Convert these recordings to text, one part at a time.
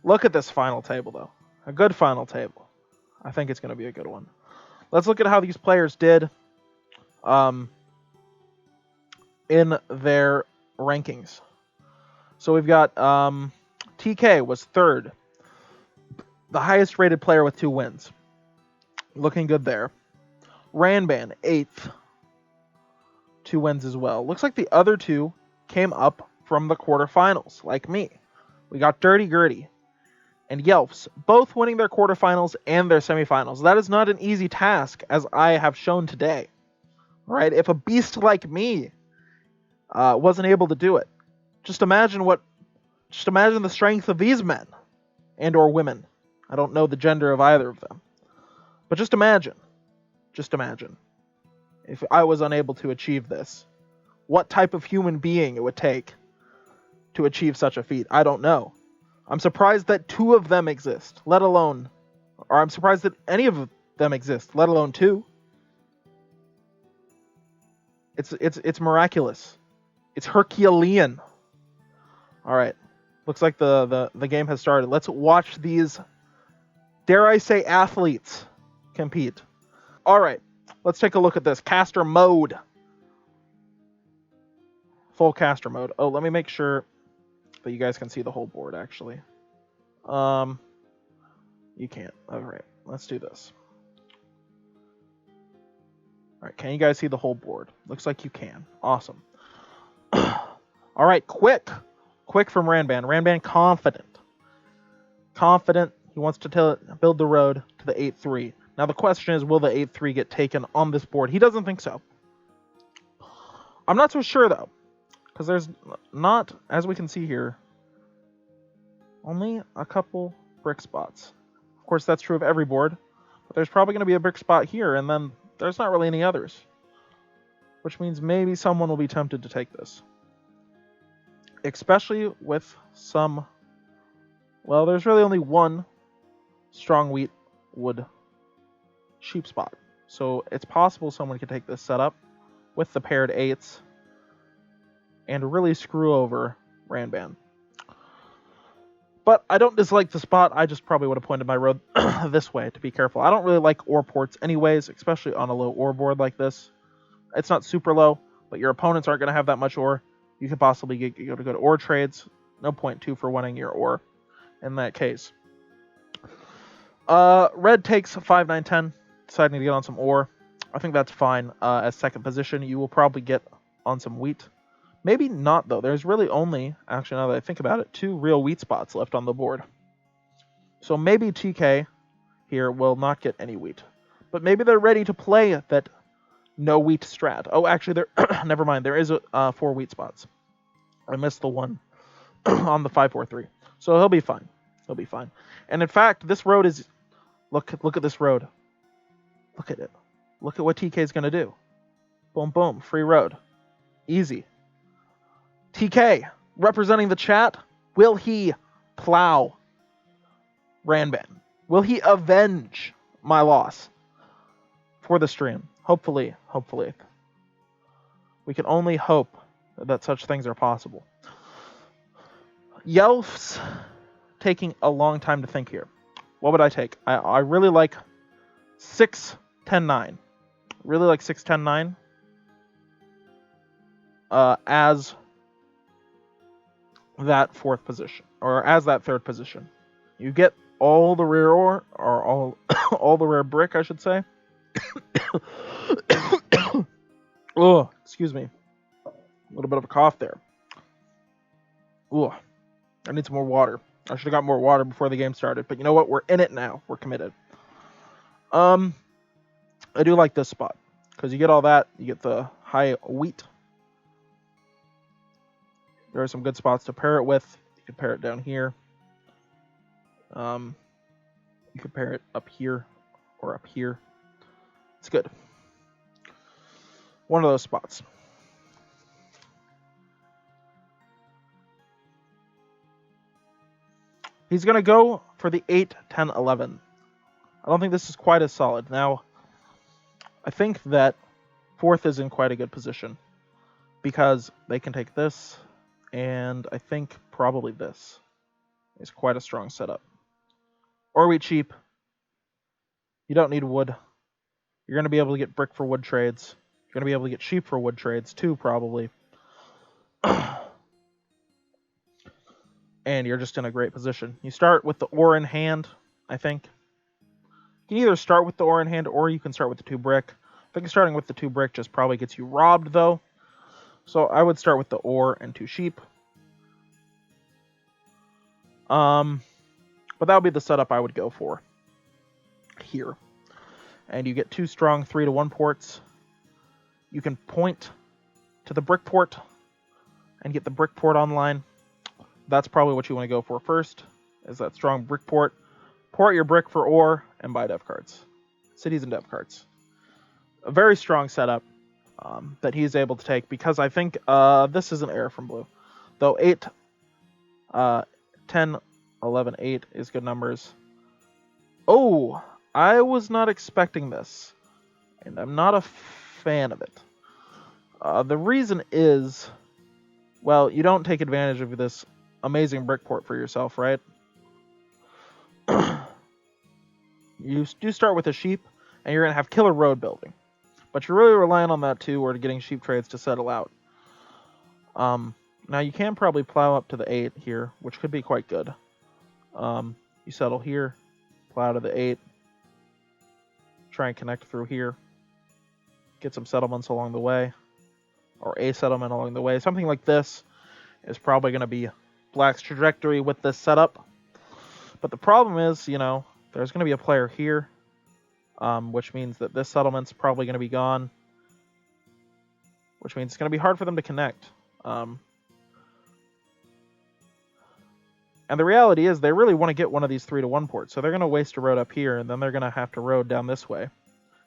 Look at this final table, though. A good final table. I think it's going to be a good one. Let's look at how these players did in their rankings. So we've got TK was third, the highest rated player with 2 wins. Looking good there. Ranban, 8th, 2 wins as well. Looks like the other 2 came up from the quarterfinals, like me. We got Dirty Gertie and Yelfs, both winning their quarterfinals and their semifinals. That is not an easy task, as I have shown today. Right? If a beast like me wasn't able to do it, just imagine the strength of these men and or women. I don't know the gender of either of them. But just imagine if I was unable to achieve this, what type of human being it would take to achieve such a feat. I don't know. I'm surprised that 2 of them exist, or I'm surprised that any of them exist, let alone 2. It's miraculous. It's Herculean. All right. Looks like the game has started. Let's watch these, dare I say, athletes compete. All right. Let's take a look at this. Caster mode. Full caster mode. Oh, let me make sure that you guys can see the whole board, actually. You can't. All right. Let's do this. All right. Can you guys see the whole board? Looks like you can. Awesome. All right. Quick from Ranban. Ranban confident. He wants to build the road to the 8-3. Now the question is, will the 8-3 get taken on this board? He doesn't think so. I'm not so sure, though, because there's not, as we can see here, only a couple brick spots. Of course, that's true of every board, but there's probably going to be a brick spot here, and then there's not really any others, which means maybe someone will be tempted to take this. Especially with some, well, there's really only one strong wheat wood sheep spot. So it's possible someone could take this setup with the paired 8s and really screw over Ranban. But I don't dislike the spot. I just probably would have pointed my road this way to be careful. I don't really like ore ports anyways, especially on a low ore board like this. It's not super low, but your opponents aren't going to have that much ore. You could possibly go to good ore trades. No point 2 for winning your ore in that case. Red takes 5, 9, 10, deciding to get on some ore. I think that's fine. As second position, you will probably get on some wheat. Maybe not, though. There's really only, actually, now that I think about it, 2 real wheat spots left on the board. So maybe TK here will not get any wheat. But maybe they're ready to play that no wheat strat. Oh, actually, there. Never mind. There is 4 wheat spots. I missed the one on the 5-4-3. So he'll be fine. And in fact, this road is... Look at this road. Look at it. Look at what TK is going to do. Boom, boom. Free road. Easy. TK, representing the chat, will he plow Ranban? Will he avenge my loss for the stream? Hopefully. We can only hope that such things are possible. Yelf's taking a long time to think here. What would I take? I really like 6, 10, 9. Really like 6, 10, 9. As that 4th position, or as that 3rd position. You get all the rare ore, or all the rare brick, I should say. Oh, excuse me. A little bit of a cough there. Oh, I need some more water. I should have got more water before the game started, but you know what? We're in it now. We're committed. I do like this spot, because you get all that. You get the high wheat. There are some good spots to pair it with. You can pair it down here. You can pair it up here or up here. It's good. One of those spots. He's going to go for the 8, 10, 11. I don't think this is quite as solid. Now, I think that 4th is in quite a good position because they can take this, and I think probably this is quite a strong setup. Or wheat sheep. You don't need wood. You're going to be able to get brick for wood trades. You're going to be able to get sheep for wood trades too, probably. And you're just in a great position. You start with the ore in hand, I think. You can either start with the ore in hand or you can start with the 2 brick. I think starting with the 2 brick just probably gets you robbed, though. So I would start with the ore and 2 sheep. But that would be the setup I would go for here. And you get 2 strong 3-to-1 ports. You can point to the brick port and get the brick port online. That's probably what you want to go for first, is that strong brick port. Port your brick for ore and buy dev cards. Cities and dev cards. A very strong setup that he's able to take, because I think this is an error from blue. Though 8, 10, 11, 8 is good numbers. Oh, I was not expecting this, and I'm not a fan of it. The reason is, well, you don't take advantage of this amazing brick port for yourself, right? You do start with a sheep, and you're going to have killer road building. But you're really relying on that too, or getting sheep trades to settle out. Now you can probably plow up to the 8 here, which could be quite good. You settle here, plow to the 8, try and connect through here, get some settlements along the way, or a settlement along the way. Something like this is probably going to be Black's trajectory with this setup. But the problem is, you know, there's going to be a player here, which means that this settlement's probably going to be gone, which means it's going to be hard for them to connect. And the reality is they really want to get one of these 3-to-1 ports, so they're going to waste a road up here, and then they're going to have to road down this way,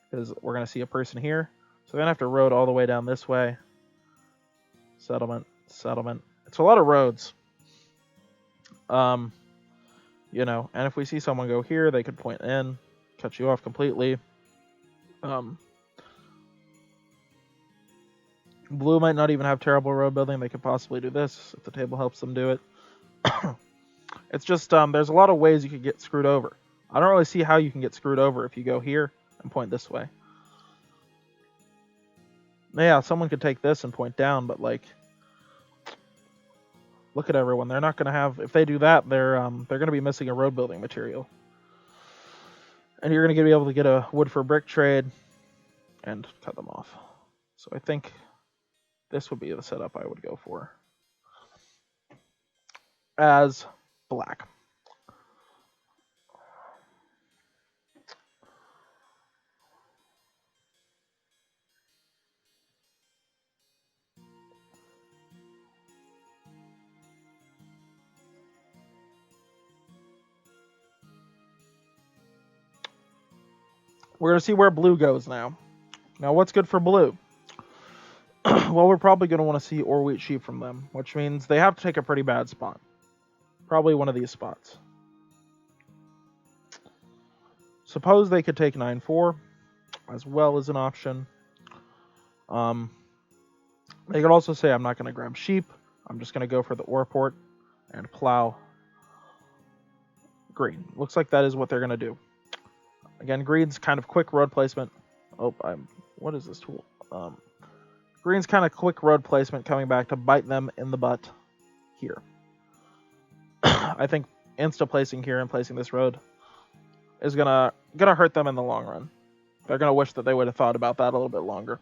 because we're going to see a person here. So they're going to have to road all the way down this way. Settlement, settlement. It's a lot of roads. You know, and if we see someone go here, they could point in, cut you off completely. Blue might not even have terrible road building. They could possibly do this if the table helps them do it. It's just, there's a lot of ways you could get screwed over. I don't really see how you can get screwed over if you go here and point this way. Yeah, someone could take this and point down, but like, look at everyone. They're not going to have, if they do that, they're going to be missing a road building material. And you're going to be able to get a wood for brick trade and cut them off. So I think this would be the setup I would go for as Black. We're going to see where blue goes now. Now, what's good for blue? Well, we're probably going to want to see ore wheat sheep from them, which means they have to take a pretty bad spot. Probably one of these spots. Suppose they could take 9-4 as well as an option. They could also say, I'm not going to grab sheep. I'm just going to go for the ore port and plow green. Looks like that is what they're going to do. Again, green's kind of quick road placement. Oh, what is this tool? Green's kind of quick road placement coming back to bite them in the butt here. I think insta placing here and placing this road is gonna hurt them in the long run. They're gonna wish that they would have thought about that a little bit longer.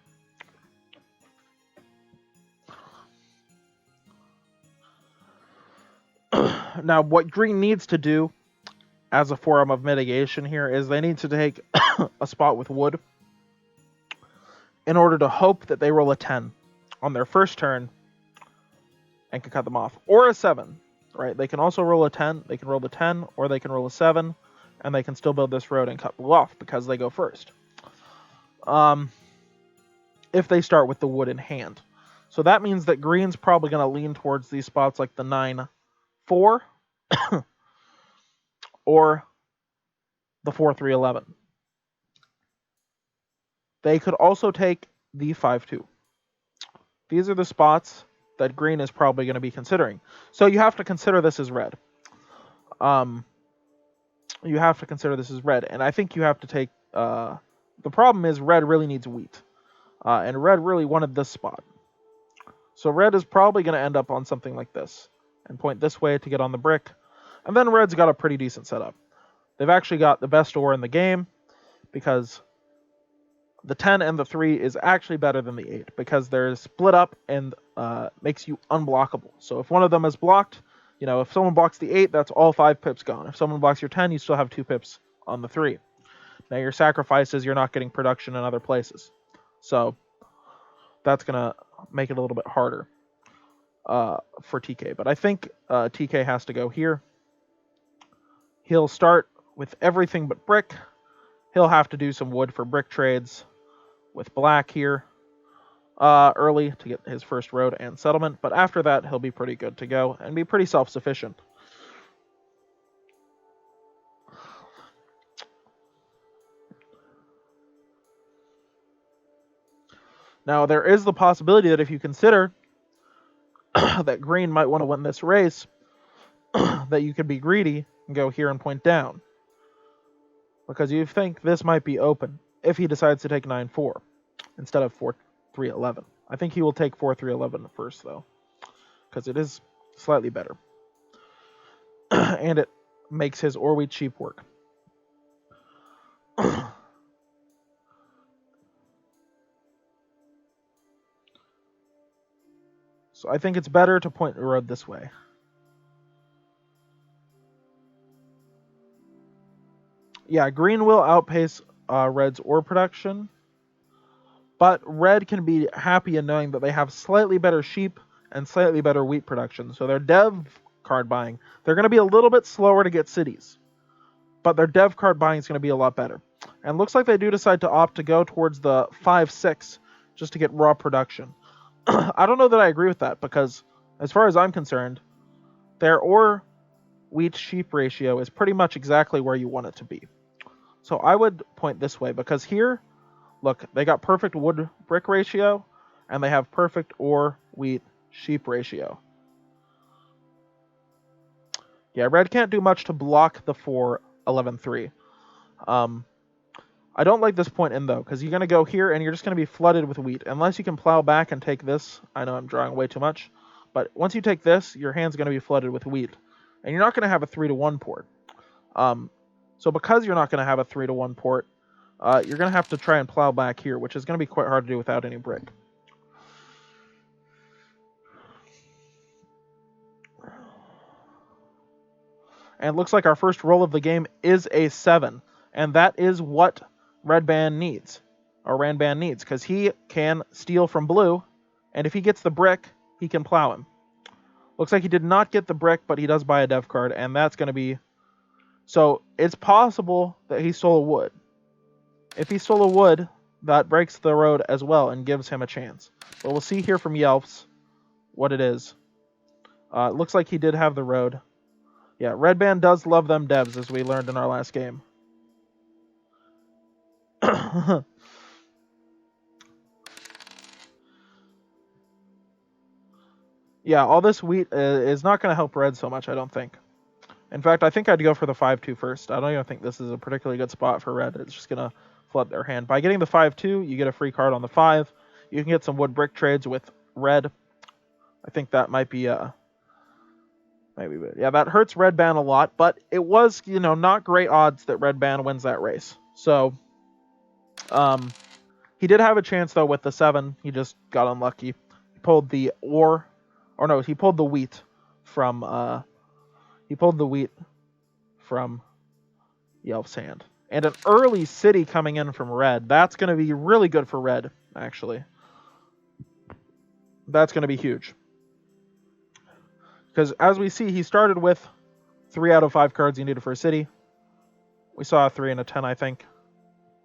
Now, what green needs to do as a form of mitigation here is they need to take a spot with wood in order to hope that they roll a 10 on their first turn and can cut them off. Or a 7, right? They can also roll a 10. They can roll the 10, or they can roll a 7, and they can still build this road and cut blue off because they go first. If they start with the wood in hand. So that means that green's probably going to lean towards these spots like the 9-4 or the 4-3-11. They could also take the 5-2. These are the spots that green is probably going to be considering. So you have to consider this as red. you have to consider this as red. And I think you have to take... the problem is red really needs wheat. And red really wanted this spot. So red is probably going to end up on something like this. And point this way to get on the brick. And then red's got a pretty decent setup. They've actually got the best ore in the game. Because the 10 and the 3 is actually better than the 8. Because they're split up and makes you unblockable. So if one of them is blocked... You know, if someone blocks the 8, that's all 5 pips gone. If someone blocks your 10, you still have 2 pips on the 3. Now, your sacrifice is you're not getting production in other places. So, that's going to make it a little bit harder for TK. But I think TK has to go here. He'll start with everything but brick. He'll have to do some wood for brick trades with black here. Early to get his first road and settlement, but after that he'll be pretty good to go and be pretty self-sufficient. Now there is the possibility that if you consider that green might want to win this race, that you could be greedy and go here and point down. Because you think this might be open if he decides to take 9-4 instead of 4-3-11. I think he will take 4-3-11 first, though, because it is slightly better. And it makes his ore wheat sheep work. So I think it's better to point the road this way. Yeah, green will outpace red's ore production. But red can be happy in knowing that they have slightly better sheep and slightly better wheat production. So their dev card buying, they're going to be a little bit slower to get cities. But their dev card buying is going to be a lot better. And looks like they do decide to opt to go towards the 5-6 just to get raw production. I don't know that I agree with that because as far as I'm concerned, their ore wheat sheep ratio is pretty much exactly where you want it to be. So I would point this way because here... Look, they got perfect wood brick ratio, and they have perfect ore wheat sheep ratio. Yeah, red can't do much to block the 4-11-3. I don't like this point in, though, because you're going to go here, and you're just going to be flooded with wheat. Unless you can plow back and take this. I know I'm drawing way too much. But once you take this, your hand's going to be flooded with wheat. And you're not going to have a 3-1 port. So because you're not going to have a 3-1 port, you're going to have to try and plow back here, which is going to be quite hard to do without any brick. And it looks like our first roll of the game is a 7. And that is what Red Band needs. Or Ran Band needs. Because he can steal from blue. And if he gets the brick, he can plow him. Looks like he did not get the brick, but he does buy a dev card. And that's going to be... So it's possible that he stole a wood. If he stole a wood, that breaks the road as well and gives him a chance. But we'll see here from Yelps what it is. It looks like he did have the road. Yeah, Red Band does love them devs, as we learned in our last game. Yeah, all this wheat is not going to help red so much, I don't think. In fact, I think I'd go for the 5-2 first. I don't even think this is a particularly good spot for red. It's just going to flood their hand. By getting the 5-2, you get a free card on the 5. You can get some wood brick trades with red. I think that might be maybe. Yeah, that hurts Red Band a lot, but it was, not great odds that Red Band wins that race. So, he did have a chance though with the 7. He just got unlucky. He pulled the ore, or no, he pulled the wheat from Yelp's hand. And an early city coming in from red. That's going to be really good for red, actually. That's going to be huge. Because as we see, he started with 3 out of 5 cards he needed for a city. We saw a 3 and a 10, I think.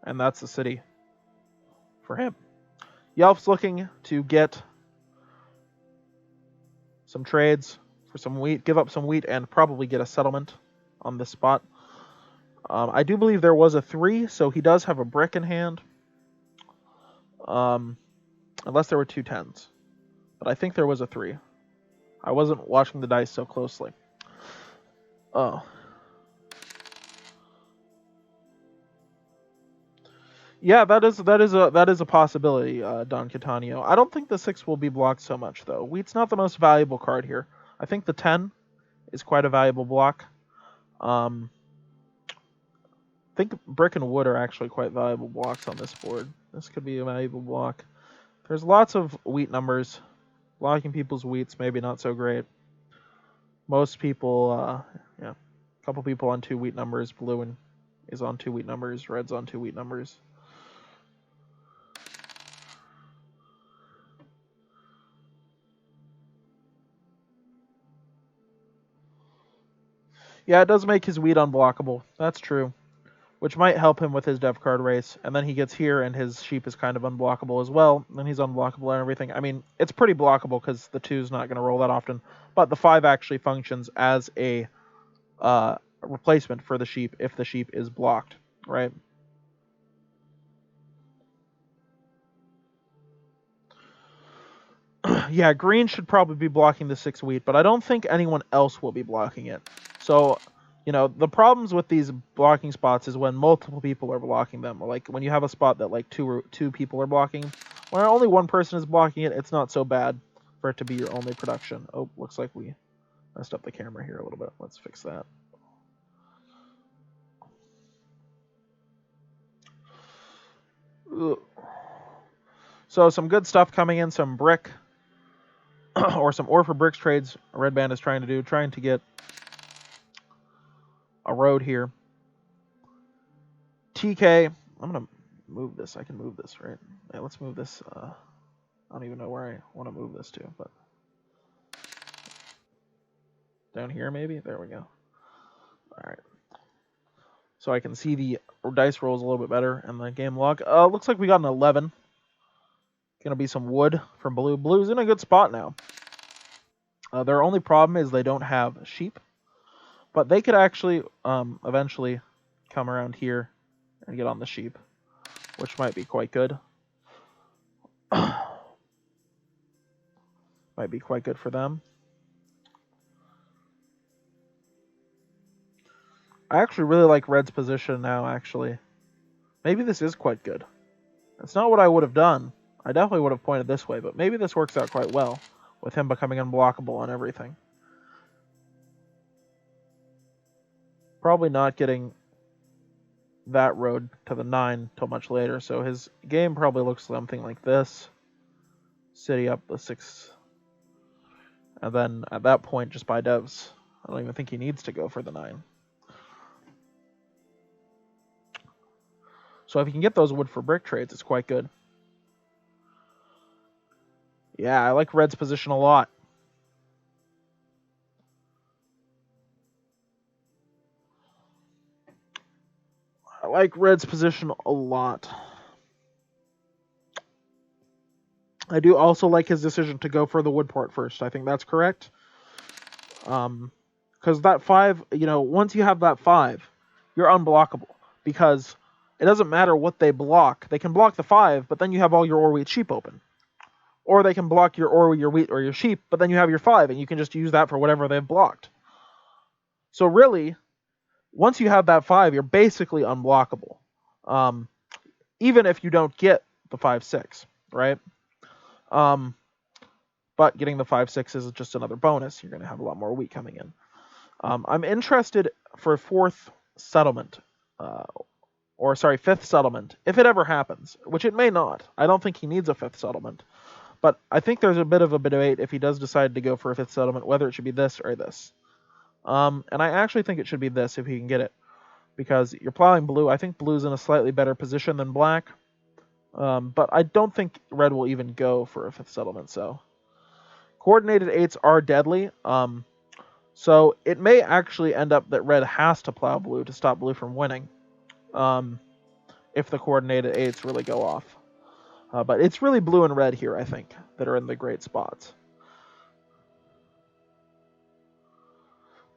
And that's the city for him. Yelp's looking to get some trades for some wheat, give up some wheat, and probably get a settlement on this spot. I do believe there was a 3, so he does have a brick in hand. Unless there were 2 10s. But I think there was a 3. I wasn't watching the dice so closely. Oh. Yeah, that is a possibility, Don Catania. I don't think the 6 will be blocked so much though. Wheat's not the most valuable card here. I think the 10 is quite a valuable block. I think brick and wood are actually quite valuable blocks on this board. This could be a valuable block. There's lots of wheat numbers. Blocking people's wheats maybe not so great. Most people, yeah, a couple people on 2 wheat numbers. Blue is on 2 wheat numbers. Red's on 2 wheat numbers. Yeah, it does make his wheat unblockable. That's true. Which might help him with his dev card race. And then he gets here and his sheep is kind of unblockable as well. And then he's unblockable and everything. I mean, it's pretty blockable because the 2's not going to roll that often. But the 5 actually functions as a replacement for the sheep if the sheep is blocked, right? Yeah, green should probably be blocking the 6 wheat, but I don't think anyone else will be blocking it. So, the problems with these blocking spots is when multiple people are blocking them. Like when you have a spot that like two people are blocking. When only one person is blocking it, it's not so bad for it to be your only production. Oh, looks like we messed up the camera here a little bit. Let's fix that. Ugh. So some good stuff coming in, some brick or some ore for bricks trades Red Band is trying to get a road here. TK, I'm going to move this. I can move this, right? Yeah, let's move this. I don't even know where I want to move this to, but down here maybe? There we go. All right. So I can see the dice rolls a little bit better and the game log. Looks like we got an 11. Gonna be some wood from blue. Blue's in a good spot now. Their only problem is they don't have sheep, but they could actually eventually come around here and get on the sheep, which might be quite good. Might be quite good for them. I actually really like Red's position now, actually. Maybe this is quite good. It's not what I would have done. I definitely would have pointed this way, but maybe this works out quite well with him becoming unblockable on everything. Probably not getting that road to the 9 till much later, so his game probably looks something like this. City up the 6. And then at that point, just buy devs. I don't even think he needs to go for the 9. So if you can get those wood for brick trades, it's quite good. Yeah, I like Red's position a lot. I like Red's position a lot. I do also like his decision to go for the wood port first. I think that's correct. Because that 5, once you have that 5, you're unblockable. Because it doesn't matter what they block. They can block the 5, but then you have all your ore wheat sheep open. Or they can block your ore, your wheat, or your sheep, but then you have your 5, and you can just use that for whatever they've blocked. So really, once you have that 5, you're basically unblockable. Even if you don't get the 5-6, right? But getting the 5-6 is just another bonus. You're going to have a lot more wheat coming in. I'm interested for 4th settlement, fifth settlement, if it ever happens, which it may not. I don't think he needs a 5th settlement. But I think there's a bit of a debate if he does decide to go for a 5th settlement, whether it should be this or this. And I actually think it should be this if he can get it. Because you're plowing blue. I think blue's in a slightly better position than black. But I don't think red will even go for a 5th settlement, so. Coordinated 8s are deadly. So it may actually end up that red has to plow blue to stop blue from winning. If the coordinated 8s really go off. But it's really blue and red here, I think, that are in the great spots.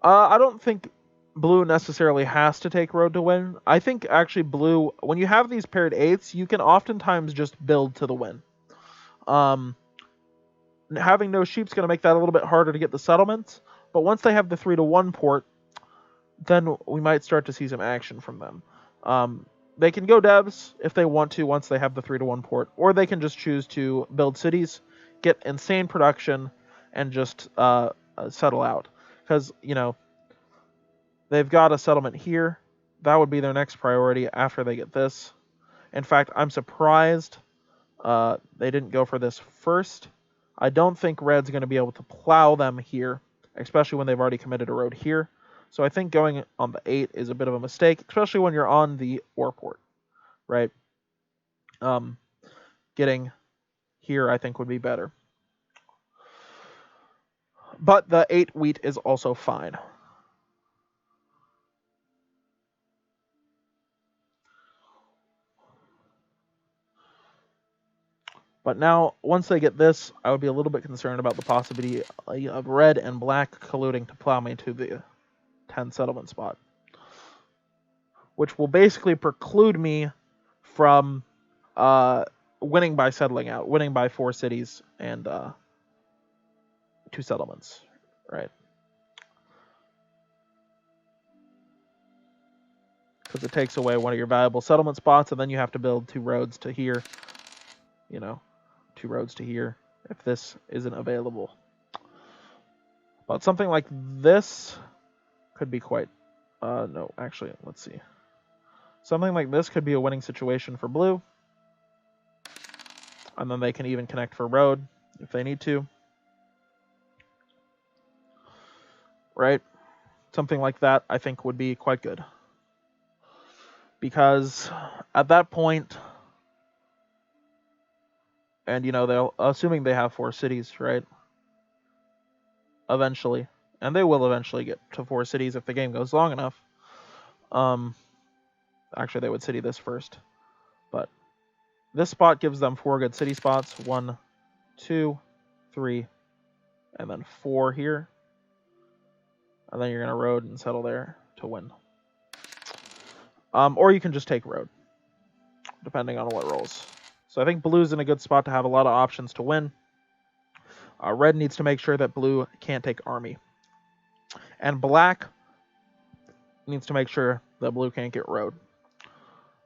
I don't think blue necessarily has to take road to win. I think actually blue, when you have these paired 8s, you can oftentimes just build to the win. Having no sheep's going to make that a little bit harder to get the settlements, but once they have the 3-1 port, then we might start to see some action from them. they can go devs if they want to once they have the 3-to-1 port, or they can just choose to build cities, get insane production, and just settle out. Because, you know, they've got a settlement here. That would be their next priority after they get this. In fact, I'm surprised they didn't go for this first. I don't think Red's going to be able to plow them here, especially when they've already committed a road here. So I think going on the 8 is a bit of a mistake, especially when you're on the ore port, right? Getting here, I think, would be better. But the 8 wheat is also fine. But now, once they get this, I would be a little bit concerned about the possibility of red and black colluding to plow me to the 10 settlement spot, which will basically preclude me from winning by settling out, winning by 4 cities and 2 settlements, right? Because it takes away one of your valuable settlement spots, and then you have to build 2 roads to here, you know, 2 roads to here if this isn't available. But something like this could be quite, no, actually, let's see. Something like this could be a winning situation for blue. And then they can even connect for road if they need to. Right? Something like that, I think, would be quite good. Because at that point, and, you know, they'll, assuming they have 4 cities, right? Eventually. And they will eventually get to 4 cities if the game goes long enough. Actually, they would city this first. But this spot gives them 4 good city spots. 1, 2, 3, and then 4 here. And then you're going to road and settle there to win. Or you can just take road, depending on what rolls. So I think blue's in a good spot to have a lot of options to win. Red needs to make sure that blue can't take army. And black needs to make sure that blue can't get road.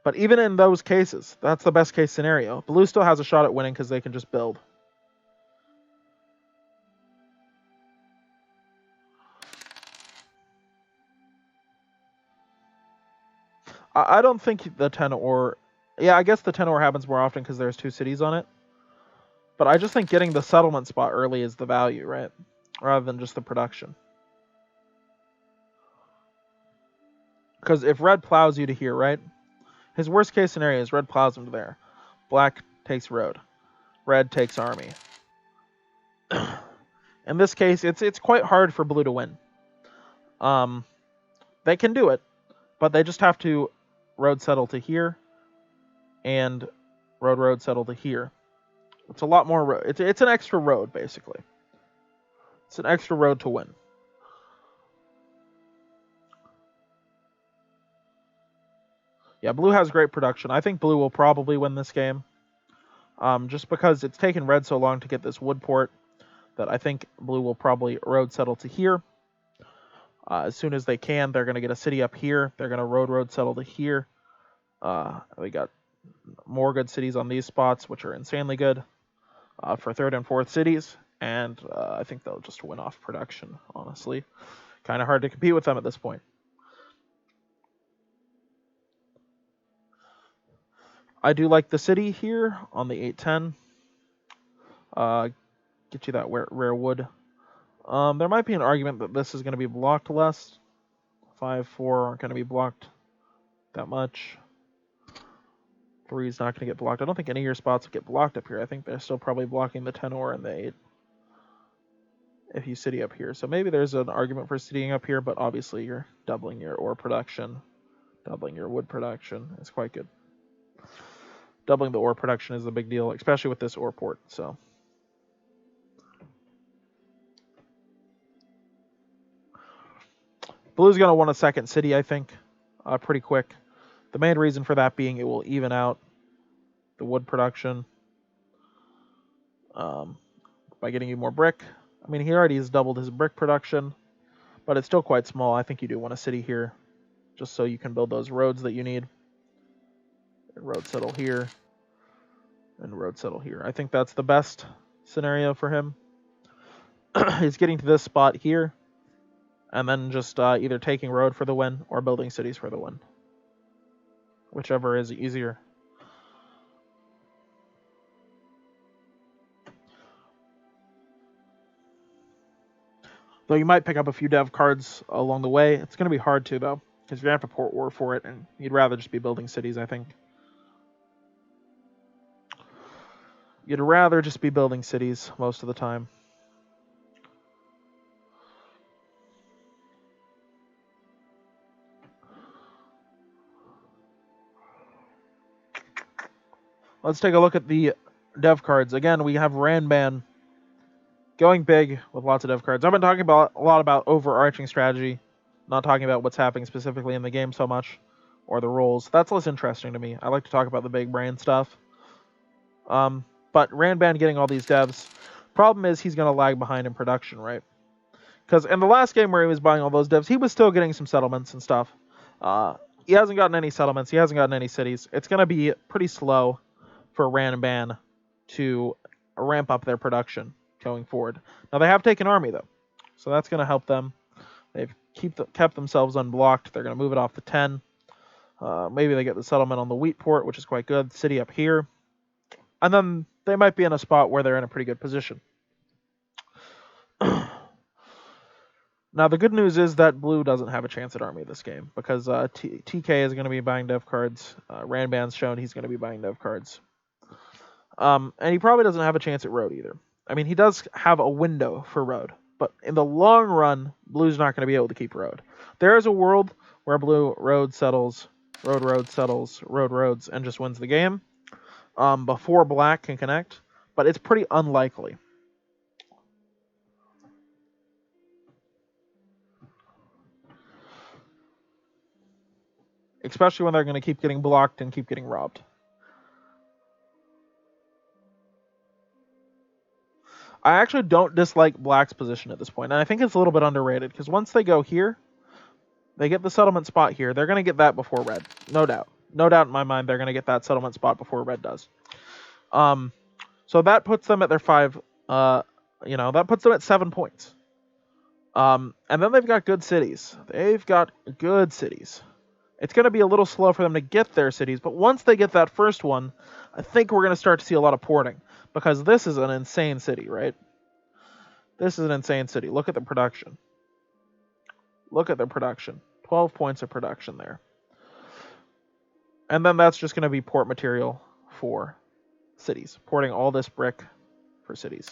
But even in those cases, that's the best case scenario. Blue still has a shot at winning because they can just build. I don't think the 10 ore... Yeah, I guess the 10 ore happens more often because there's 2 cities on it. But I just think getting the settlement spot early is the value, right? Rather than just the production. Because if red plows you to here, right? His worst case scenario is red plows him to there. Black takes road. Red takes army. In this case, it's quite hard for blue to win. They can do it, but they just have to road settle to here and road settle to here. It's a lot more road. It's an extra road, basically. It's an extra road to win. Yeah, blue has great production. I think blue will probably win this game. Just because it's taken red so long to get this wood port that I think blue will probably road settle to here. As soon as they can, they're going to get a city up here. They're going to road settle to here. We got more good cities on these spots, which are insanely good for 3rd and 4th cities. And I think they'll just win off production, honestly. Kind of hard to compete with them at this point. I do like the city here on the 810. Get you that rare wood. There might be an argument that this is going to be blocked less. 5, 4 aren't going to be blocked that much. 3 is not going to get blocked. I don't think any of your spots will get blocked up here. I think they're still probably blocking the 10 ore and the 8 if you city up here. So maybe there's an argument for citying up here, but obviously you're doubling your ore production. Doubling your wood production is quite good. Doubling the ore production is a big deal, especially with this ore port. So blue's going to want a second city, I think, pretty quick. The main reason for that being it will even out the wood production by getting you more brick. I mean, he already has doubled his brick production, but it's still quite small. I think you do want a city here just so you can build those roads that you need. and road settle here, and road settle here. I think that's the best scenario for him. He's getting to this spot here, and then just either taking road for the win or building cities for the win. Whichever is easier. Though you might pick up a few dev cards along the way. It's going to be hard to, though, because you're going to have to port war for it, and you'd rather just be building cities, I think. You'd rather just be building cities most of the time. Let's take a look at the dev cards. Again, we have Ranban going big with lots of dev cards. I've been talking a lot about overarching strategy, not talking about what's happening specifically in the game so much, or the roles. That's less interesting to me. I like to talk about the big brain stuff. But Ranban getting all these devs, problem is he's going to lag behind in production, right? Because in the last game where he was buying all those devs, he was still getting some settlements and stuff. He hasn't gotten any settlements. He hasn't gotten any cities. It's going to be pretty slow for Ranban to ramp up their production going forward. Now, they have taken army, though, so that's going to help them. They've kept themselves unblocked. They're going to move it off the 10. Maybe they get the settlement on the wheat port, which is quite good. City up here. And then they might be in a spot where they're in a pretty good position. Now, the good news is that Blue doesn't have a chance at army this game, because TK is going to be buying dev cards. Ranban's shown he's going to be buying dev cards. And he probably doesn't have a chance at road either. I mean, he does have a window for road, but in the long run, Blue's not going to be able to keep road. There is a world where Blue road settles, road settles, roads, and just wins the game before Black can connect, but it's pretty unlikely. Especially when they're going to keep getting blocked and keep getting robbed. I actually don't dislike Black's position at this point, and I think it's a little bit underrated, because once they go here, they get the settlement spot here. They're going to get that before Red, no doubt. No doubt in my mind they're going to get that settlement spot before Red does. So that puts them at their 5, that puts them at 7 points. And then they've got good cities. It's going to be a little slow for them to get their cities, but once they get that first one, I think we're going to start to see a lot of porting, because this is an insane city, right? This is an insane city. Look at the production. 12 points of production there. And then that's just going to be port material for cities. Porting all this brick for cities.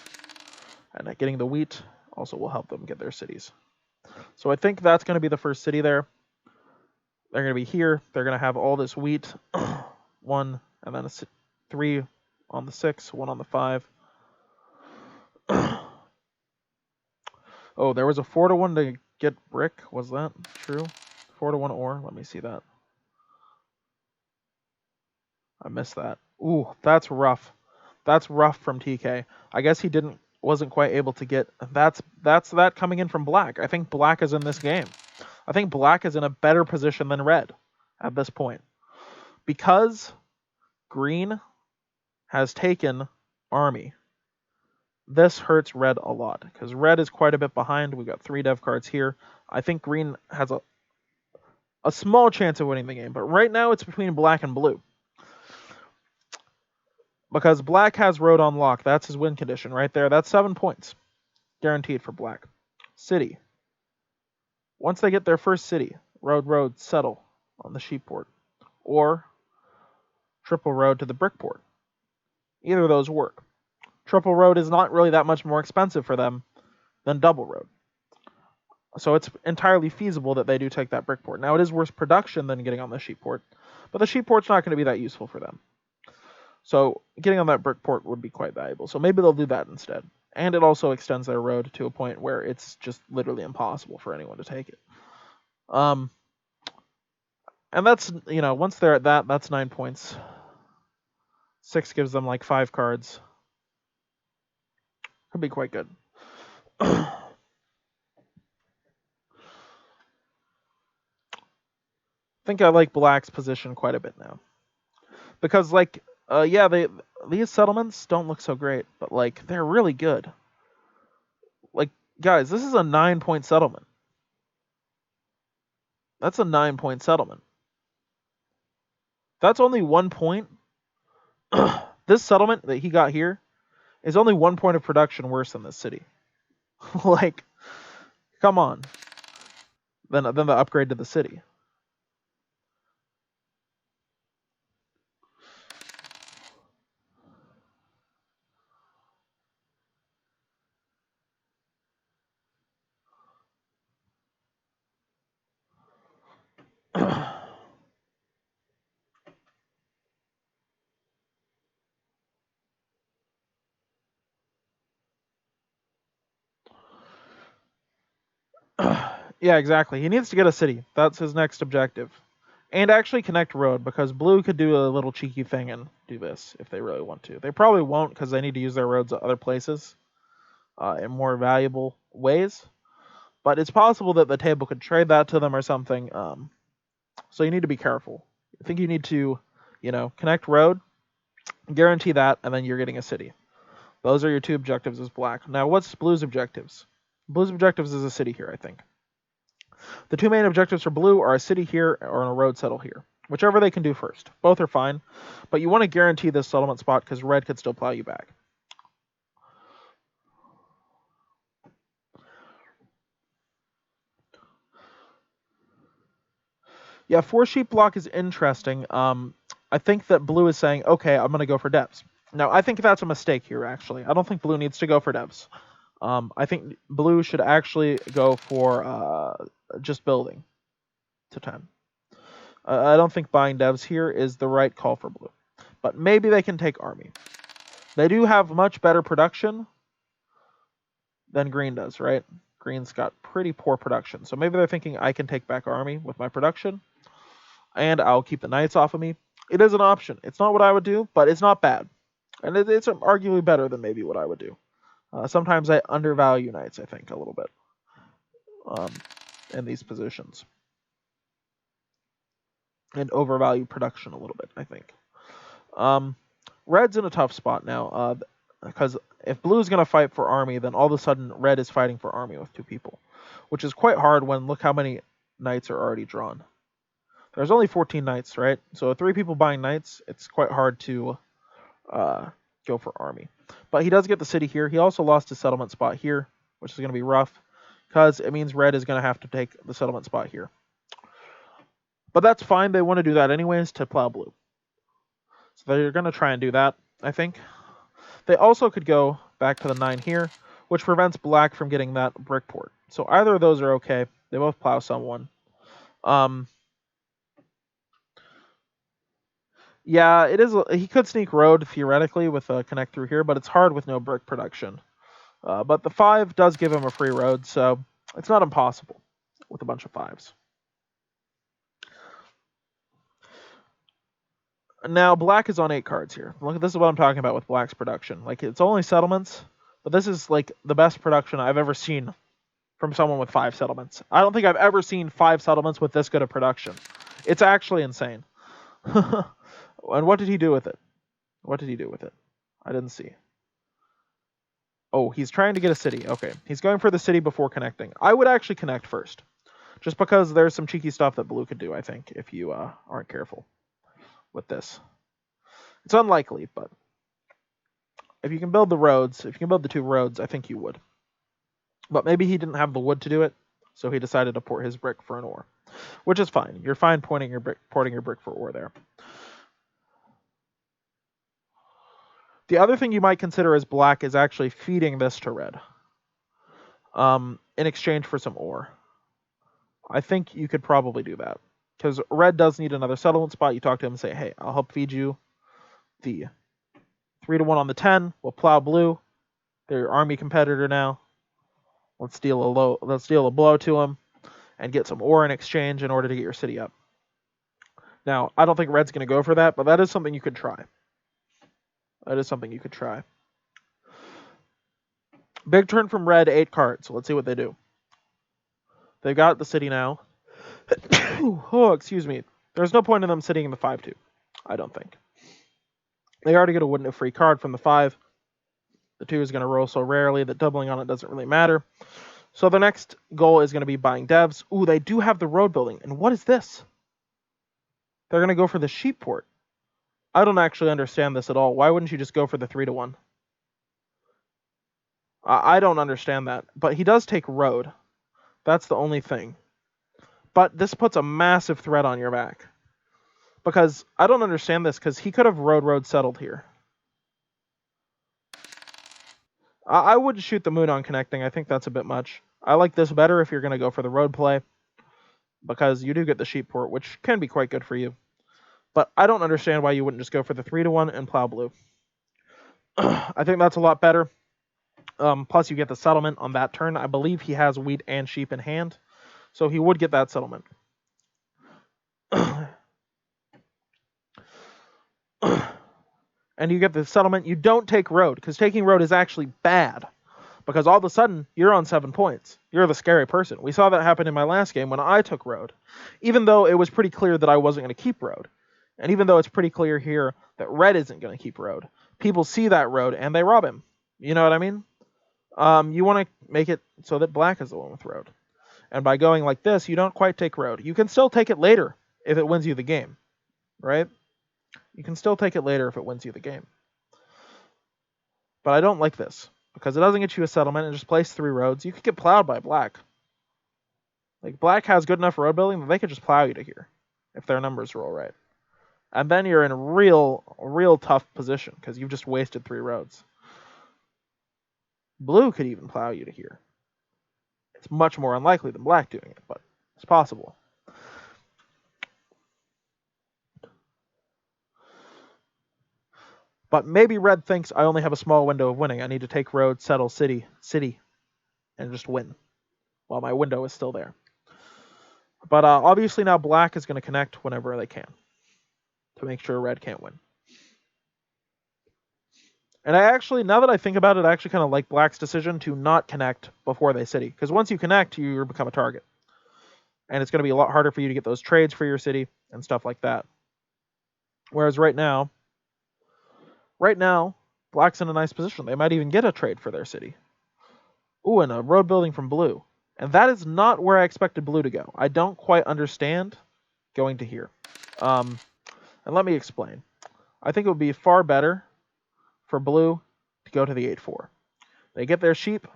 And getting the wheat also will help them get their cities. So I think that's going to be the first city there. They're going to be here. They're going to have all this wheat. 1, and then 3 on the 6, 1 on the 5. Oh, there was a 4-1 to get brick. Was that true? 4-1 ore. Let me see that. I missed that. Ooh, that's rough. That's rough from TK. I guess he wasn't quite able to get. That's that coming in from Black. I think Black is in this game. I think Black is in a better position than Red at this point, because Green has taken army. This hurts Red a lot, because Red is quite a bit behind. We've got 3 dev cards here. I think Green has a small chance of winning the game, but right now it's between Black and Blue. Because Black has road on lock. That's his win condition right there. That's 7 points. Guaranteed for Black. City. Once they get their first city, road, settle on the sheep port. Or triple road to the brick port. Either of those work. Triple road is not really that much more expensive for them than double road. So it's entirely feasible that they do take that brick port. Now, it is worse production than getting on the sheep port, but the sheep port's not going to be that useful for them. So getting on that brick port would be quite valuable. So maybe they'll do that instead. And it also extends their road to a point where it's just literally impossible for anyone to take it. And that's, once they're at that, that's 9 points. 6 gives them like 5 cards. Could be quite good. I think I like Black's position quite a bit now. Because, like, yeah, these settlements don't look so great, but, like, they're really good. Like, guys, this is a 9-point settlement. That's a 9-point settlement. That's only 1 point. This settlement that he got here is only 1 point of production worse than this city. Like, come on. Then the upgrade to the city. Yeah, exactly. He needs to get a city. That's his next objective. And actually connect road, because blue could do a little cheeky thing and do this if they really want to. They probably won't, because they need to use their roads at other places in more valuable ways. But it's possible that the table could trade that to them or something. So you need to be careful. I think you need to, connect road, guarantee that, and then you're getting a city. Those are your 2 objectives as black. Now, what's blue's objectives? Blue's objectives is a city here, I think. The 2 main objectives for blue are a city here or a road settle here. Whichever they can do first. Both are fine, but you want to guarantee this settlement spot because red could still plow you back. Yeah, 4 sheep block is interesting. I think that blue is saying, okay, I'm going to go for depths. Now, I think that's a mistake here, actually. I don't think blue needs to go for depths. I think blue should actually go for just building to 10. I don't think buying devs here is the right call for blue. But maybe they can take army. They do have much better production than green does, right? Green's got pretty poor production. So maybe they're thinking I can take back army with my production, and I'll keep the knights off of me. It is an option. It's not what I would do, but it's not bad. And it's arguably better than maybe what I would do. Sometimes I undervalue knights, I think, a little bit in these positions. And overvalue production a little bit, I think. Red's in a tough spot now, because if blue is going to fight for army, then all of a sudden red is fighting for army with 2 people, which is quite hard when look how many knights are already drawn. There's only 14 knights, right? So 3 people buying knights, it's quite hard to go for army. But he does get the city here. He also lost his settlement spot here, which is going to be rough, because it means red is going to have to take the settlement spot here. But that's fine. They want to do that anyways to plow blue. So they're going to try and do that, I think. They also could go back to the 9 here, which prevents black from getting that brick port. So either of those are okay. They both plow someone. Yeah, it is. He could sneak road theoretically with a connect through here, but it's hard with no brick production. But the 5 does give him a free road, so it's not impossible with a bunch of 5s. Now, black is on 8 cards here. Look, this is what I'm talking about with black's production. Like, it's only settlements, but this is, like, the best production I've ever seen from someone with 5 settlements. I don't think I've ever seen 5 settlements with this good of production. It's actually insane. And what did he do with it? What did he do with it? I didn't see. Oh, he's trying to get a city. Okay, he's going for the city before connecting. I would actually connect first, just because there's some cheeky stuff that blue could do, I think, if you aren't careful with this. It's unlikely, but if you can build the roads, if you can build the 2 roads, I think you would. But maybe he didn't have the wood to do it, so he decided to port his brick for an ore, which is fine. You're fine porting your brick for ore there. The other thing you might consider as black is actually feeding this to red in exchange for some ore. I think you could probably do that, because red does need another settlement spot. You talk to him and say, hey, I'll help feed you the 3-1 on the 10. We'll plow blue. They're your army competitor now. Let's deal a blow to him and get some ore in exchange in order to get your city up. Now, I don't think red's going to go for that, but that is something you could try. That is something you could try. Big turn from red, 8 cards. So let's see what they do. They've got the city now. Oh, excuse me. There's no point in them sitting in the 5-2. I don't think. They already get a wooden free card from the 5. The 2 is going to roll so rarely that doubling on it doesn't really matter. So the next goal is going to be buying devs. Ooh, they do have the road building. And what is this? They're going to go for the sheep port. I don't actually understand this at all. Why wouldn't you just go for the 3-1? I don't understand that. But he does take road. That's the only thing. But this puts a massive threat on your back. Because I don't understand this, because he could have road settled here. I would shoot the moon on connecting. I think that's a bit much. I like this better if you're going to go for the road play, because you do get the sheep port, which can be quite good for you. But I don't understand why you wouldn't just go for the 3-1 and plow blue. I think that's a lot better. Plus, you get the settlement on that turn. I believe he has wheat and sheep in hand, so he would get that settlement. And you get the settlement. You don't take road, because taking road is actually bad. Because all of a sudden, you're on 7 points. You're the scary person. We saw that happen in my last game when I took road. Even though it was pretty clear that I wasn't going to keep road. And even though it's pretty clear here that red isn't going to keep road. People see that road and they rob him. You know what I mean? You want to make it so that black is the one with road. And by going like this, you don't quite take road. You can still take it later if it wins you the game. Right? You can still take it later if it wins you the game. But I don't like this, because it doesn't get you a settlement and just place 3 roads. You could get plowed by black. Like, black has good enough road building that they could just plow you to here if their numbers roll right. And then you're in a real tough position, because you've just wasted 3 roads. Blue could even plow you to here. It's much more unlikely than black doing it, but it's possible. But maybe red thinks I only have a small window of winning. I need to take road, settle city, and just win while my window is still there. But obviously now black is going to connect whenever they can to make sure red can't win. And I actually, now that I think about it, I actually kind of like black's decision to not connect before they city. Because once you connect, you become a target. And it's going to be a lot harder for you to get those trades for your city and stuff like that. Whereas right now, black's in a nice position. They might even get a trade for their city. Ooh, and a road building from blue. And that is not where I expected blue to go. I don't quite understand going to here. And let me explain. I think it would be far better for blue to go to the 8-4. They get their sheep,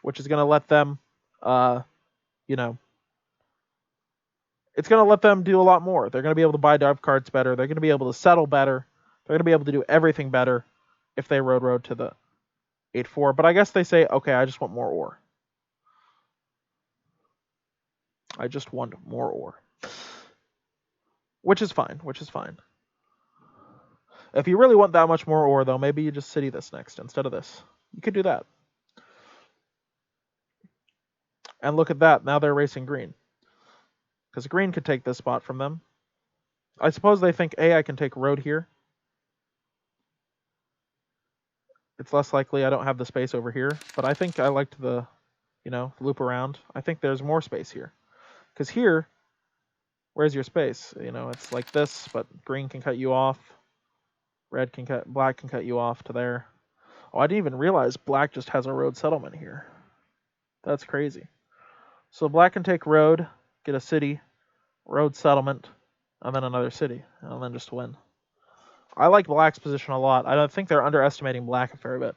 which is going to let them, it's going to let them do a lot more. They're going to be able to buy dove cards better. They're going to be able to settle better. They're going to be able to do everything better if they road to the 8-4. But I guess they say, okay, I just want more ore. I just want more ore. Which is fine. If you really want that much more ore, though, maybe you just city this next instead of this. You could do that. And look at that. Now they're racing green. Because green could take this spot from them. I suppose they think, I can take road here. It's less likely I don't have the space over here. But I think I liked the, loop around. I think there's more space here. Because here, where's your space? It's like this, but green can cut you off. Black can cut you off to there. Oh, I didn't even realize black just has a road settlement here. That's crazy. So black can take road, get a city, road settlement, and then another city, and then just win. I like black's position a lot. I don't think they're underestimating black a fair bit.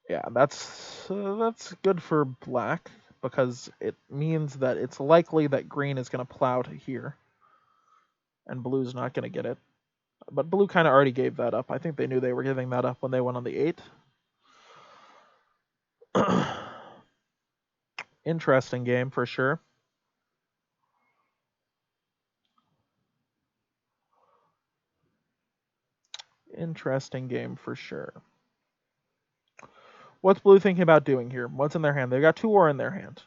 Yeah, that's good for black, because it means that it's likely that green is going to plow to here, and blue's not going to get it. But blue kind of already gave that up. I think they knew they were giving that up when they went on the 8. Interesting game for sure. Interesting game for sure. What's blue thinking about doing here? What's in their hand? They've got 2 ore in their hand.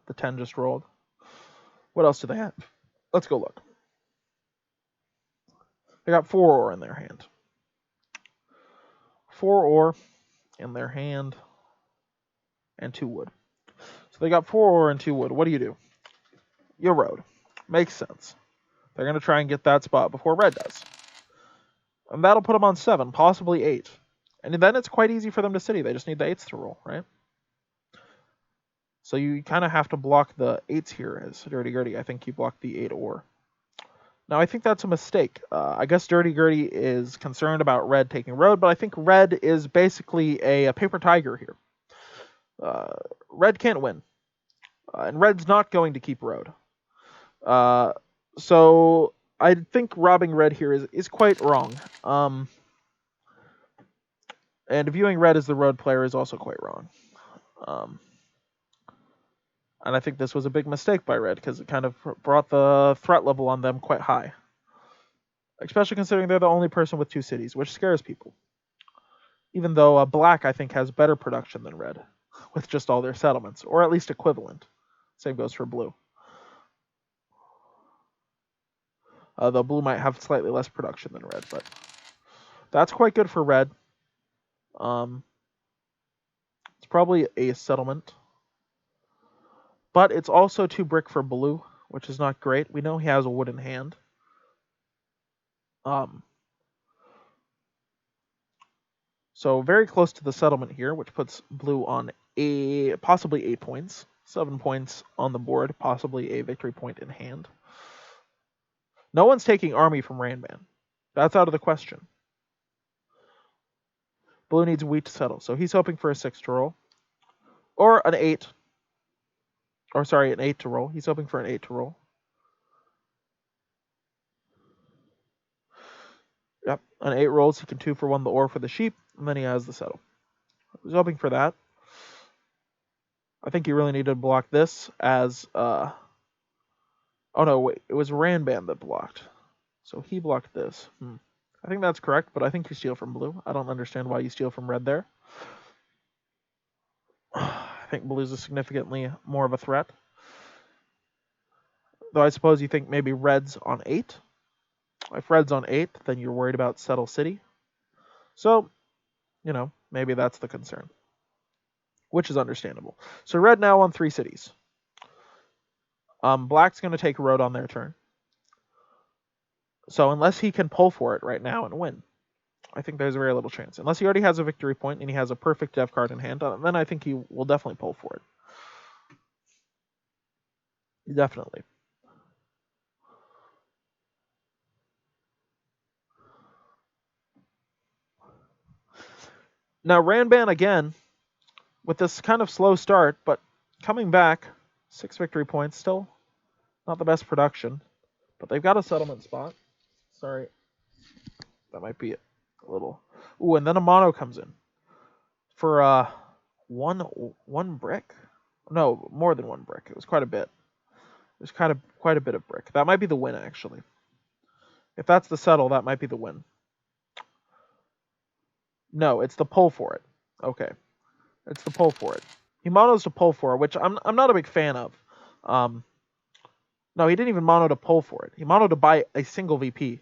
The 10 just rolled. What else do they have? Let's go look. They got 4 ore in their hand. 4 ore in their hand and 2 wood. So they got 4 ore and 2 wood. What do? You road. Makes sense. They're going to try and get that spot before red does. And that'll put them on 7, possibly 8. And then it's quite easy for them to city. They just need the 8s to roll, right? So you kind of have to block the 8s here as Dirty Gertie. I think you block the 8 ore. Now, I think that's a mistake. I guess Dirty Gertie is concerned about red taking road, but I think red is basically a paper tiger here. Red can't win. And red's not going to keep road. So I think robbing red here is quite wrong. And viewing red as the road player is also quite wrong. And I think this was a big mistake by red because it kind of brought the threat level on them quite high. Especially considering they're the only person with 2 cities, which scares people. Even though black, I think, has better production than red with just all their settlements, or at least equivalent. Same goes for blue. Though blue might have slightly less production than red, but that's quite good for red. It's probably a settlement. But it's also 2 brick for blue, which is not great. We know he has a wooden hand. So very close to the settlement here, which puts blue on possibly 8 points. 7 points on the board, possibly a victory point in hand. No one's taking army from Ranban. That's out of the question. Blue needs wheat to settle, so he's hoping for a 6 to roll. Or an 8. Or sorry, an 8 to roll. He's hoping for an 8 to roll. Yep, an 8 rolls, he can 2 for 1 the ore for the sheep, and then he has the settle. He's hoping for that. I think he really needed to block this as, oh no, wait, it was Ranban that blocked. So he blocked this. I think that's correct, but I think you steal from blue. I don't understand why you steal from red there. I think blue's is significantly more of a threat. Though I suppose you think maybe red's on 8. If red's on 8, then you're worried about settle city. So, you know, maybe that's the concern. Which is understandable. So red now on 3 cities. Black's going to take a road on their turn. So unless he can pull for it right now and win, I think there's very little chance. Unless he already has a victory point and he has a perfect dev card in hand, then I think he will definitely pull for it. Definitely. Now Ranban again, with this kind of slow start, but coming back, 6 victory points, still not the best production, but they've got a settlement spot. Sorry, that might be a little. Ooh, and then a mono comes in for one brick. No, more than 1 brick. It was quite a bit. There's kind of quite a bit of brick. That might be the win, actually. If that's the settle, that might be the win. No, it's the pull for it. Okay, it's the pull for it. He monos to pull for it, which I'm not a big fan of. No, he didn't even mono to pull for it. He mono to buy a single VP.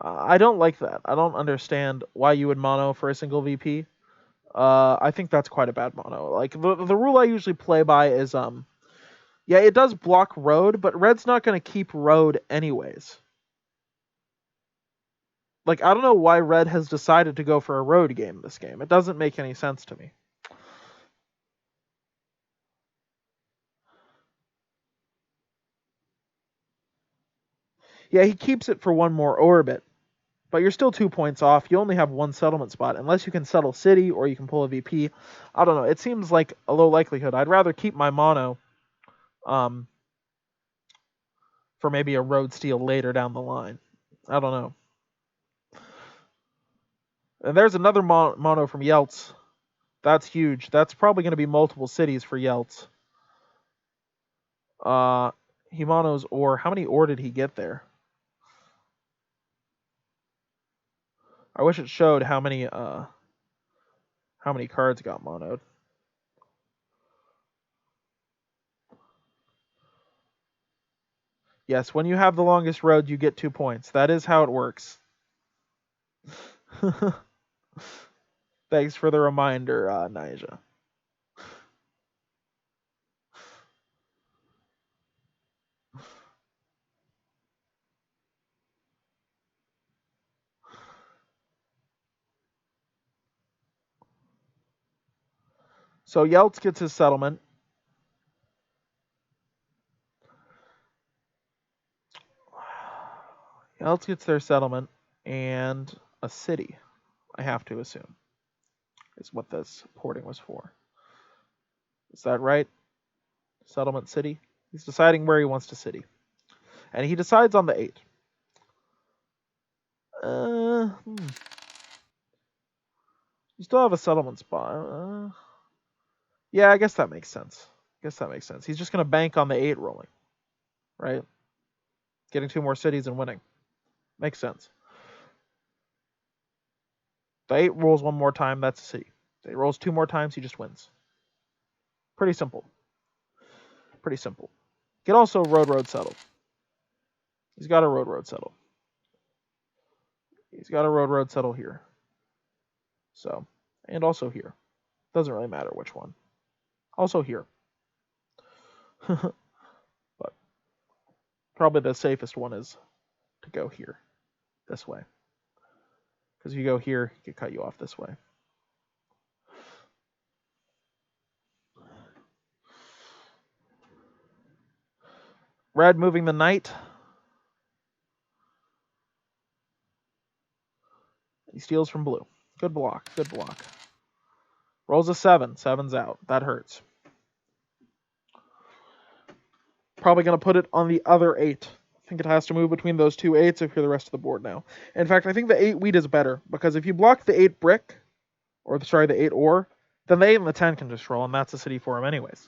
I don't like that. I don't understand why you would mono for a single VP. I think that's quite a bad mono. Like the rule I usually play by is yeah, it does block road, but red's not going to keep road anyways. Like, I don't know why red has decided to go for a road game this game. It doesn't make any sense to me. Yeah, he keeps it for 1 more orbit, but you're still 2 points off. You only have 1 settlement spot. Unless you can settle city or you can pull a VP. I don't know. It seems like a low likelihood. I'd rather keep my mono for maybe a road steal later down the line. I don't know. And there's another mono from Yeltz. That's huge. That's probably going to be multiple cities for Yeltz. He monos ore. How many ore did he get there? I wish it showed how many cards got monoed. Yes, when you have the longest road, you get 2 points. That is how it works. Thanks for the reminder, Nyjah. So Yelts gets his settlement. Yelts gets their settlement and a city, I have to assume, is what this porting was for. Is that right? Settlement city? He's deciding where he wants to city. And he decides on the 8. You still have a settlement spot. Yeah, I guess that makes sense. He's just going to bank on the 8 rolling, right? Getting 2 more cities and winning. Makes sense. The 8 rolls 1 more time, that's a city. The 8 rolls 2 more times, he just wins. Pretty simple. Get also road settle. He's got a road settle. He's got a road settle here. So, and also here. Doesn't really matter which one. Also here. But probably the safest one is to go here. This way. Because if you go here, he could cut you off this way. Red moving the knight. He steals from blue. Good block. Rolls a 7. 7's out. That hurts. Probably going to put it on the other 8. I think it has to move between those 2 8s if you're the rest of the board now. In fact, I think the 8 wheat is better, because if you block the 8 brick, the 8 ore, then the 8 and the 10 can just roll, and that's a city for him anyways.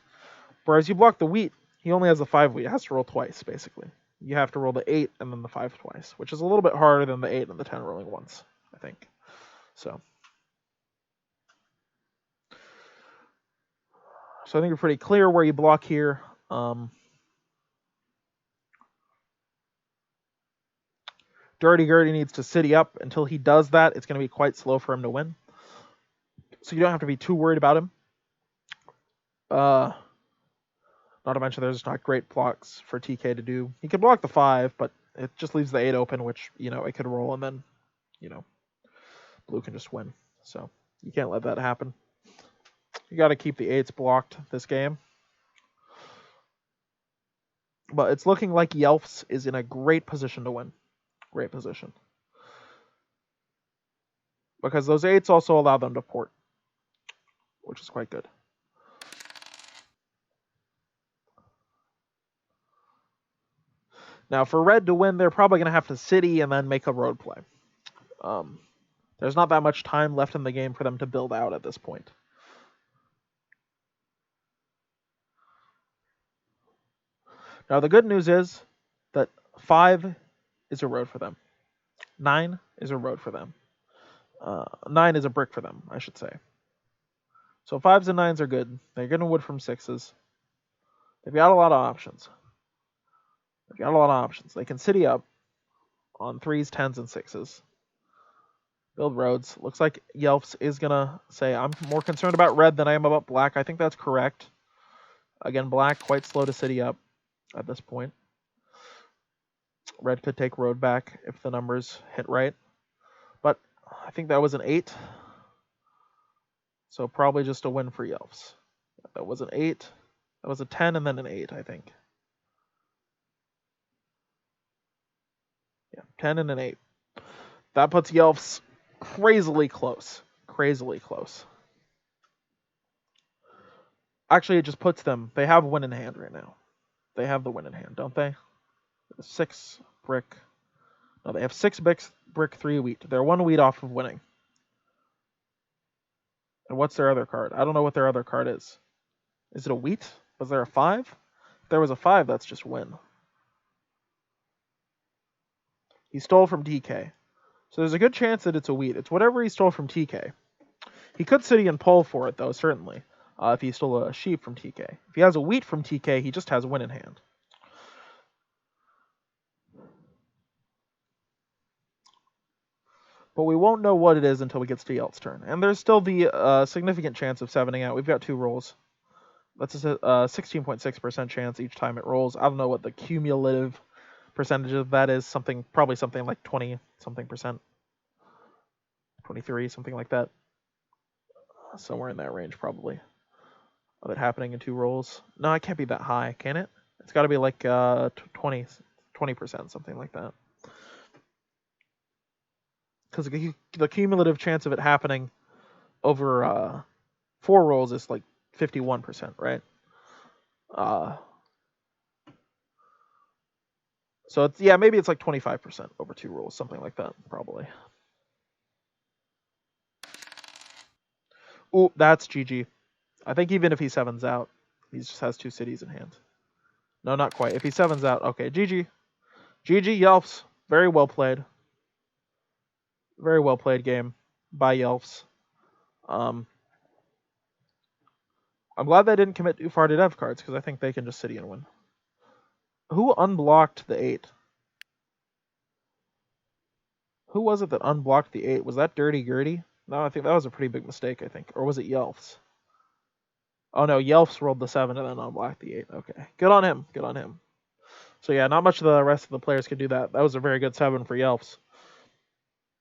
Whereas you block the wheat, he only has the 5 wheat. It has to roll twice, basically. You have to roll the 8 and then the 5 twice, which is a little bit harder than the 8 and the 10 rolling once, I think. So I think you're pretty clear where you block here. Dirty Gertie needs to city up. Until he does that, it's going to be quite slow for him to win. So you don't have to be too worried about him. Not to mention there's not great blocks for TK to do. He could block the 5, but it just leaves the 8 open, which, it could roll, and then, blue can just win. So you can't let that happen. You got to keep the 8s blocked this game. But it's looking like Yelfs is in a great position to win. Great position. Because those 8s also allow them to port, which is quite good. Now, for red to win, they're probably going to have to city and then make a road play. There's not that much time left in the game for them to build out at this point. Now, the good news is that 5 is a road for them. 9 is a road for them. 9 is a brick for them, I should say. So 5s and 9s are good. They're getting wood from 6s. They've got a lot of options. They can city up on 3s, 10s, and 6s. Build roads. Looks like Yelfs is going to say, I'm more concerned about red than I am about black. I think that's correct. Again, black quite slow to city up at this point. Red could take road back if the numbers hit right. But I think that was an 8. So probably just a win for Yelfs. That was an 8. That was a 10 and then an 8, I think. Yeah, 10 and an 8. That puts Yelfs crazily close. Actually, it just puts them. They have win in hand right now. They have the win in hand, don't they? 6 brick. No, they have 6 brick, 3 wheat. They're 1 wheat off of winning. And what's their other card? I don't know what their other card is. Is it a wheat? Was there a 5? If there was a 5, that's just win. He stole from TK. So there's a good chance that it's a wheat. It's whatever he stole from TK. He could city and pull for it, though, certainly. If he stole a sheep from TK. If he has a wheat from TK, he just has a win in hand. But we won't know what it is until we get to Yelt's turn. And there's still the significant chance of 7ing out. We've got 2 rolls. That's a 16.6% chance each time it rolls. I don't know what the cumulative percentage of that is. Probably something like 20-something percent. 23, something like that. Somewhere in that range, probably. of it happening in 2 rolls. No, it can't be that high, can it? It's got to be like 20%, something like that. Because the cumulative chance of it happening over 4 rolls is like 51%, right? So it's, yeah, maybe it's like 25% over 2 rolls, something like that, probably. Ooh, that's GG. I think even if he 7s out, he just has 2 cities in hand. No, not quite. If he 7s out, okay, GG. GG, Yelfs. Very well played. Very well played game by Yelfs. I'm glad they didn't commit too far to dev cards, because I think they can just city and win. Who unblocked the 8? Who was it that unblocked the 8? Was that Dirty Gertie? No, I think that was a pretty big mistake, I think. Or was it Yelfs? Oh no, Yelfs rolled the 7 and then unblocked the 8. Okay. Good on him. Good on him. So yeah, not much of the rest of the players could do that. That was a very good 7 for Yelfs.